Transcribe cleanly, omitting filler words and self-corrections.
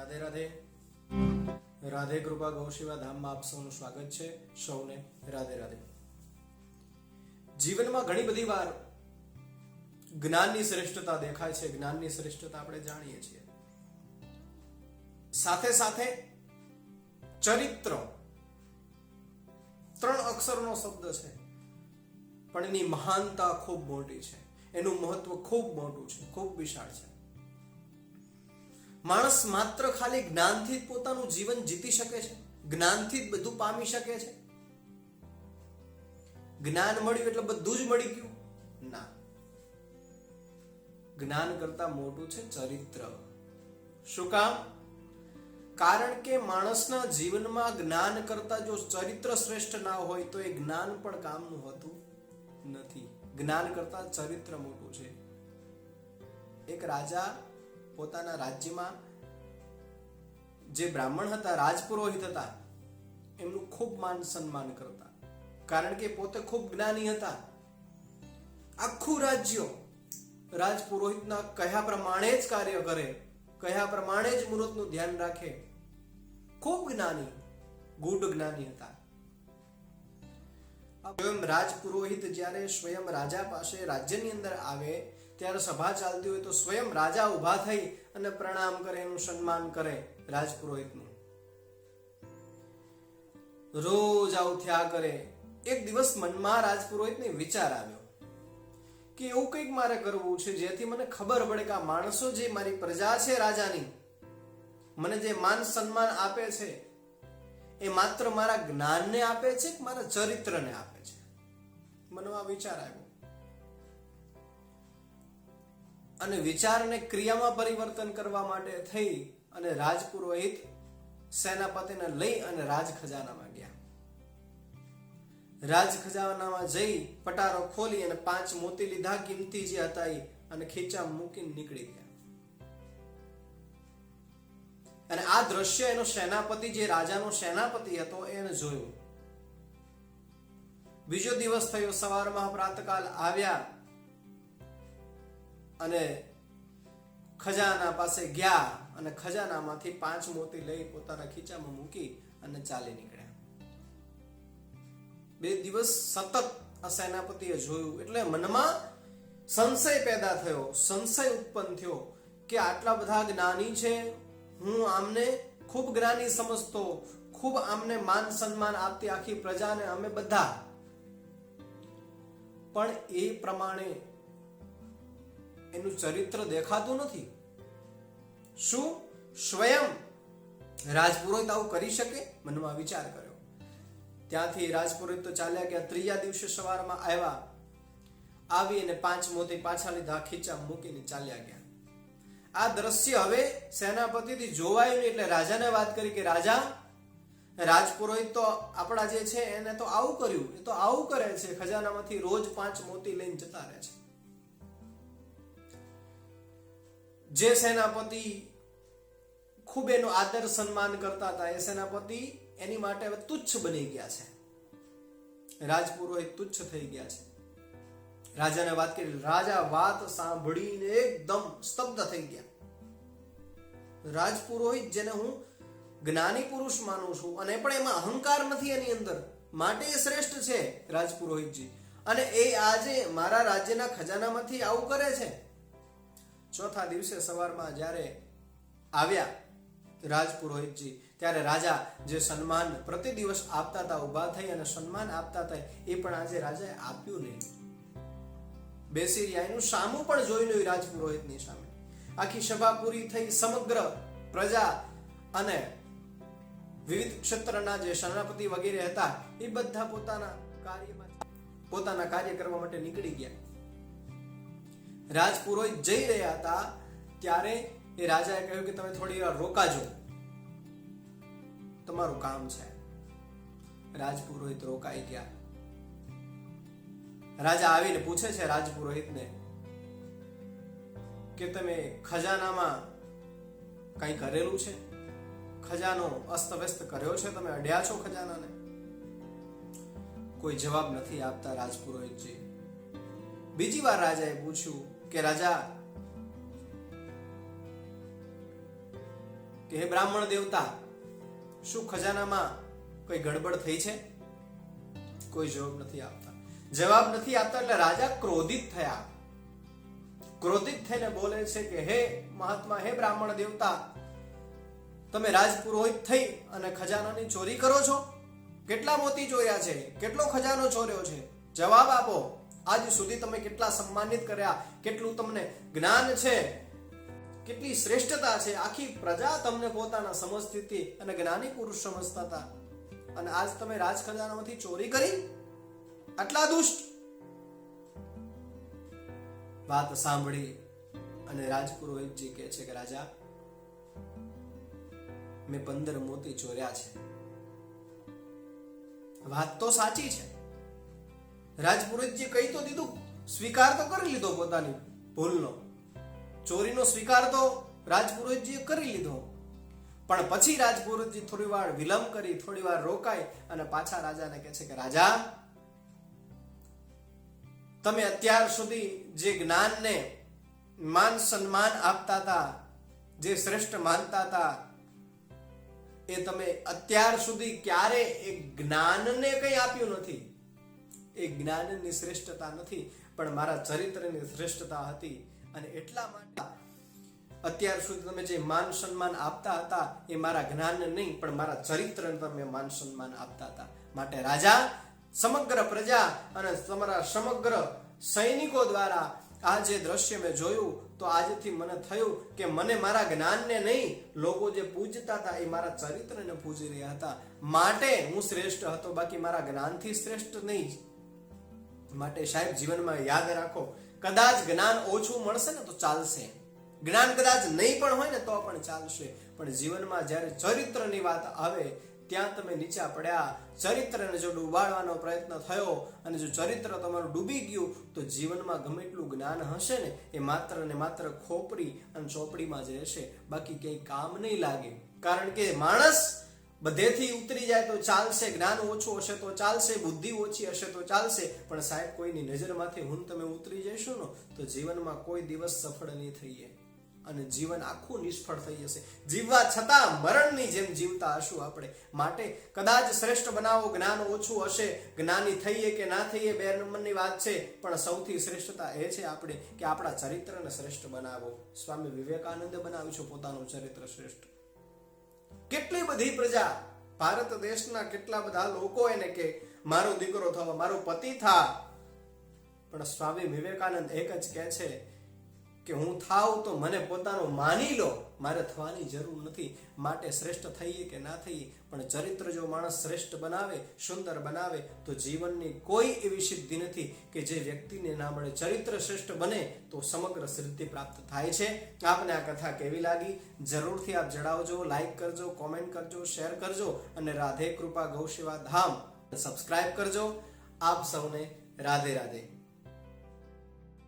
રાધે રાધે. રાધે કૃપા ગૌશિવા ધામમાં આપ સૌનું સ્વાગત છે. સૌને રાધે રાધે. જીવનમાં ઘણી બધી વાર જ્ઞાનની શ્રેષ્ઠતા દેખાય છે. જ્ઞાનની શ્રેષ્ઠતા આપણે જાણીએ છીએ. સાથે સાથે ચરિત્ર 3 અક્ષરનો શબ્દ છે, પણ એની મહાનતા ખૂબ મોટી છે. એનું મહત્વ ખૂબ મોટું છે, ખૂબ વિશાળ છે. માણસ માત્ર ખાલી જ્ઞાનથી જ પોતાનું જીવન જીતી શકે છે? જ્ઞાનથી જ બધું પામી શકે છે? જ્ઞાન મળ્યું એટલે બધું જ મળી ગયું? ના. જ્ઞાન કરતા મોટું છે ચરિત્ર. શું કામ? કારણ કે માણસના જીવનમાં જ્ઞાન કરતા જો ચરિત્ર શ્રેષ્ઠ ના હોય તો એ જ્ઞાન પણ કામનું હોતું નથી. જ્ઞાન કરતા ચરિત્ર મોટું છે. એક રાજા પોતાના રાજ્યમાં જે બ્રાહ્મણ હતા, રાજપુરોહિત હતા, એમનું ખૂબ માન સન્માન કરતા, કારણ કે પોતે ખૂબ જ્ઞાની હતા. આખું રાજ્ય રાજપુરોહિતના કહ્યા પ્રમાણે જ કાર્ય કરે, કહ્યા પ્રમાણે જ મુહૂર્તનું ધ્યાન રાખે. ખૂબ જ્ઞાની, ગૂઢ જ્ઞાની હતા. સ્વયં રાજપુરોહિત જ્યારે સ્વયં રાજા પાસે રાજ્યની અંદર આવે ત્યારે સભા ચાલતી હોય તો સ્વયં રાજા ઉભા થઈ અને પ્રણામ કરે, એનું સન્માન કરે રાજપુરોહિતનું. રોજ આવું થયા કરે. એક દિવસ મનમાં રાજપુરોહિતને વિચાર આવ્યો કે એવું કંઈક મારે કરવું છે જેથી મને ખબર પડે કે આ માણસો જે મારી પ્રજા છે રાજાની, મને જે માન સન્માન આપે છે એ માત્ર મારા જ્ઞાનને આપે છે કે મારા ચરિત્રને આપે છે. મનમાં વિચાર આવ્યો અને વિચારને ક્રિયામાં પરિવર્તન કરવા માટે થઈ અને રાજપુરોહિત સેનાપતિને લઈ અને રાજ ખજાનામાં ગયા. રાજ ખજાનામાં જઈ પટારો ખોલી અને 5 મોતી લીધા, કિંમતી જે હતા એ, અને ખીચામાં મૂકીને નીકળી ગયા. અને આ દ્રશ્ય એનો સેનાપતિ, જે રાજાનો સેનાપતિ હતો, એને જોયું. બીજો દિવસ થયો. સવારમાં પ્રાતકાલ આવ્યા અને ખજાના પાસે ગયા અને ખજાનામાંથી 5 મોતી લઈ પોતાના ખીચામાં મૂકી અને ચાલી નીકળ્યા. 2 દિવસ સતત આ સેનાપતિએ જોયું એટલે મનમાં સંશય પેદા થયો, સંશય ઉત્પન્ન થયો કે આટલા બધા જ્ઞાની છે, હું આમને ખૂબ જ્ઞાની સમજતો, ખૂબ આમને માન સન્માન આપતી આખી પ્રજાને અમે બધા, પણ એ પ્રમાણે એનું ચરિત્ર દેખાતું નથી. શું સ્વયં રાજપુરોહિત આવું કરી શકે? મનમાં વિચાર કર્યો. ત્યાંથી રાજપુરોહિત તો ચાલ્યા ગયા. 3જા દિવસે સવારમાં આવ્યા, આવીને 5 મોતી પાછા લીધા, ખીચામાં મૂકીને ચાલ્યા ગયા. આ દ્રશ્ય હવે સેનાપતિથી જોવાયું નહીં એટલે રાજાને વાત કરી કે રાજા, રાજપુરોહિત તો આપણા જે છે એને તો આવું કર્યું, એ તો આવું કરે છે, ખજાનામાંથી રોજ 5 મોતી લઈને જતા રહે છે. જે સેનાપતિ ખૂબ એનો આદર સન્માન કરતા હતા એ સેનાપતિ એની માટે હવે તુચ્છ બની ગયા છે. રાજપુરોહિત તુચ્છ થઈ ગયા છે. રાજાને વાત કરી. રાજા વાત સાંભળીને એકદમ સ્તબ્ધ થઈ ગયા. રાજપુરોહિત, જેને હું જ્ઞાની પુરુષ માનું છું, અને પણ એમાં અહંકાર નથી એની અંદર, માટે એ શ્રેષ્ઠ છે રાજપુરોહિતજી, અને એ આજે મારા રાજ્યના ખજાનામાંથી આવું કરે છે. 4થા દિવસે સવારમાં જ્યારે આવ્યા રાજપુરોહિતજી, ત્યારે રાજા જે સન્માન પ્રતિ દિવસ આપતા હતા, ઉભા થઈ અને સન્માન આપતા હતા, એ પણ આજે રાજાએ આપ્યું નહીં. બેસી રહ્યા. એનું સામું પણ જોઈ નહીં રાજપુરોહિતની સામે. આખી સભા પૂરી થઈ. સમગ્ર પ્રજા અને વિવિધ ક્ષેત્રના જે સેનાપતિ વગેરે હતા એ બધા પોતાના કાર્ય કરવા માટે નીકળી ગયા. રાજપુરોહિત જઈ રહ્યા હતા ત્યારે એ રાજાએ કહ્યું કે તમે થોડી વાર રોકાજો, તમારું કામ છે. રાજપુરોહિત રોકાઈ ગયા. રાજા આવીને પૂછે છે રાજપુરોહિતને કે તમે ખજાનામાં કંઈ કરેલું છે? ખજાનો અસ્તવ્યસ્ત કર્યો છે? તમે અડ્યા છો ખજાનાને? કોઈ જવાબ નથી આપતા રાજપુરોહિતજી. બીજી વાર રાજાએ પૂછ્યું કે રાજા, કે હે બ્રાહ્મણ દેવતા, શું ખજાનામાં કોઈ ગડબડ થઈ છે? કોઈ જવાબ નથી આપતા. જવાબ નથી આપતા એટલે રાજા ક્રોધિત થયા. ક્રોધિત થઈને બોલે છે કે હે મહાત્મા, હે બ્રાહ્મણ દેવતા, તમે રાજપુરોહિત થઈ અને ખજાનાની ચોરી કરો છો? કેટલા મોતી ચોર્યા છે? કેટલો ખજાનો ચોર્યો છે? જવાબ આપો. આજ સુધી તમે કેટલા સન્માનિત કર્યા, કેટલું તમને જ્ઞાન છે, કેટલી શ્રેષ્ઠતા છે. આખી પ્રજા તમને પોતાના સમજતી હતી અને જ્ઞાની પુરુષ સમજતા હતા, અને આજ તમે રાજ ખજાનામાંથી ચોરી કરી? આટલા દુષ્ટ! વાત સાંભળી અને રાજપુરોહિતજી કહે છે કે રાજા, મેં 15 મોતી ચોર્યા છે. વાત તો સાચી છે. રાજપુરોહિતજી કહી તો દીધું, સ્વીકાર તો કરી લીધો પોતાની ભૂલનો, ચોરીનો સ્વીકાર તો રાજપુરોહિતજીએ કરી લીધો. પણ પછી રાજપુરોહિતજી થોડી વાર વિલંબ કરી, થોડી વાર રોકાય અને પાછા રાજાને કહે છે કે રાજા, તમે અત્યાર સુધી જે જ્ઞાનને માન સન્માન આપતા હતા, જે શ્રેષ્ઠ માનતા હતા, એ તમે અત્યાર સુધી ક્યારે એ જ્ઞાનને કંઈ આપ્યું નથી. એ જ્ઞાનની શ્રેષ્ઠતા નથી, પણ મારા ચરિત્રની શ્રેષ્ઠતા હતી. અને એટલા માટે અત્યાર સુધી તમે જે માન સન્માન આપતા હતા એ મારા જ્ઞાનને નહીં, પણ મારા ચરિત્રને તમે માન સન્માન આપતા હતા. માટે રાજા, સમગ્ર પ્રજા અને તમારા સમગ્ર સૈનિકો દ્વારા આ જે દ્રશ્ય મેં જોયું, તો આજથી મને થયું કે મને મારા જ્ઞાનને નહીં, લોકો જે પૂજતા હતા એ મારા ચરિત્રને પૂજી રહ્યા હતા. માટે હું શ્રેષ્ઠ હતો, બાકી મારા જ્ઞાનથી શ્રેષ્ઠ નહીં. માટે સાહેબ, જીવનમાં યાદ રાખો, કદાચ જ્ઞાન ઓછું મળશે ને તો ચાલશે, જ્ઞાન કદાચ નહીં પણ હોય ને તો પણ ચાલશે, પણ જીવનમાં જ્યારે ચરિત્રની વાત આવે ત્યાં તમે નીચા પડ્યા, ચરિત્રને જો ડૂબાડવાનો પ્રયત્ન થયો અને જો ચરિત્ર તમારું ડૂબી ગયું, તો જીવનમાં ગમે એટલું જ્ઞાન હશે ને એ માત્ર ને માત્ર ખોપરી અને ચોપડીમાં જ રહેશે, બાકી ક્યાંય કામ નહીં લાગે. કારણ કે માણસ બધેથી ઉતરી જાય તો ચાલશે, જ્ઞાન ઓછું હશે તો ચાલશે, બુદ્ધિ ઓછી હશે તો ચાલશે, પણ સાહેબ કોઈની નજરમાંથી હું તમે ઉતરી જઈશું ને તો જીવનમાં કોઈ દિવસ સફળ નહીં થઈએ અને જીવન આખું નિષ્ફળ થઈ જશે. જીવવા છતાં મરણની જેમ જીવતા હશું આપણે. માટે કદાચ શ્રેષ્ઠ બનાવો, જ્ઞાન ઓછું હશે, જ્ઞાની થઈએ કે ના થઈએ 2 નંબરની વાત છે, પણ સૌથી શ્રેષ્ઠતા એ છે આપણે કે આપણા ચરિત્રને શ્રેષ્ઠ બનાવો. સ્વામી વિવેકાનંદે બનાવ્યું છે પોતાનું ચરિત્ર શ્રેષ્ઠ. કેટલી બધી પ્રજા, ભારત દેશના કેટલા બધા લોકો એને કે મારો દીકરો થવા, મારો પતિ થા, પણ સ્વામી વિવેકાનંદ એક જ કહે છે કે હું થાવ તો મને પોતાનું માની લો, મારે થવાની જરૂર નથી. માટે શ્રેષ્ઠ થઈએ કે ના થઈએ, પણ ચરિત્ર જો માણસ શ્રેષ્ઠ બનાવે, સુંદર બનાવે, તો જીવનની કોઈ એવી સિદ્ધિ નથી કે જે વ્યક્તિને ના મળે. ચરિત્ર શ્રેષ્ઠ બને તો સમગ્ર સિદ્ધિ પ્રાપ્ત થાય છે. આપને આ કથા કેવી લાગી જરૂરથી આપ જણાવજો, લાઈક કરજો, કોમેન્ટ કરજો, શેર કરજો અને રાધે કૃપા ગૌ સેવા ધામ સબસ્ક્રાઇબ કરજો. આપ સૌને રાધે રાધે.